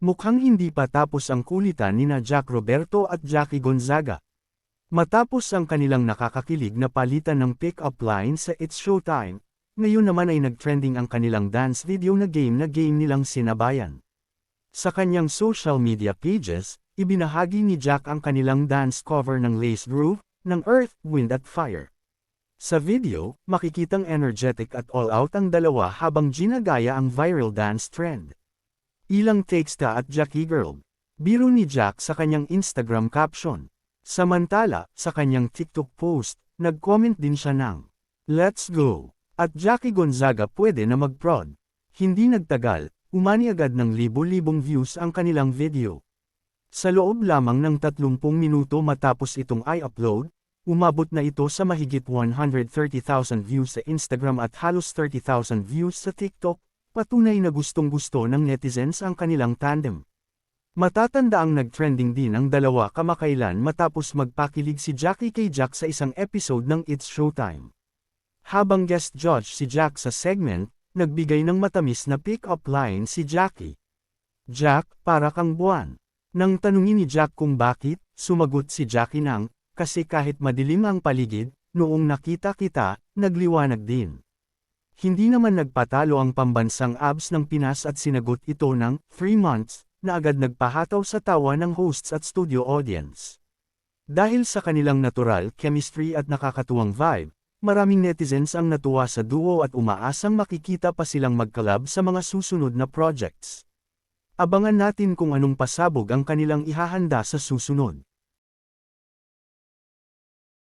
Mukhang hindi pa tapos ang kulitan nina Jack Roberto at Jackie Gonzaga. Matapos ang kanilang nakakakilig na palitan ng pick-up line sa It's Showtime, ngayon naman ay nag-trending ang kanilang dance video na game nilang sinabayan. Sa kanyang social media pages, ibinahagi ni Jack ang kanilang dance cover ng Lace Groove, ng Earth, Wind at Fire. Sa video, makikitang energetic at all-out ang dalawa habang ginagaya ang viral dance trend. Ilang takes ka at Jackie Girl. Biro ni Jack sa kanyang Instagram caption. Samantala, sa kanyang TikTok post, nag-comment din siya ng "Let's go!" At Jackie Gonzaga pwede na mag-prod. Hindi nagtagal, umani agad ng libo-libong views ang kanilang video. Sa loob lamang ng 30 minuto matapos itong i-upload, umabot na ito sa mahigit 130,000 views sa Instagram at halos 30,000 views sa TikTok. Patunay na gustong-gusto ng netizens ang kanilang tandem. Matatanda ang nag-trending din ang dalawa kamakailan matapos magpakilig si Jackie kay Jack sa isang episode ng It's Showtime. Habang guest judge si Jack sa segment, nagbigay ng matamis na pick-up line si Jackie. "Jack, para kang buwan." Nang tanungin ni Jack kung bakit, sumagot si Jackie ng, "Kasi kahit madilim ang paligid, noong nakita kita, nagliwanag din." Hindi naman nagpatalo ang pambansang abs ng Pinas at sinagot ito ng 3 months, na agad nagpahataw sa tawa ng hosts at studio audience. Dahil sa kanilang natural chemistry at nakakatuwang vibe, maraming netizens ang natuwa sa duo at umaasang makikita pa silang mag-collab sa mga susunod na projects. Abangan natin kung anong pasabog ang kanilang ihahanda sa susunod.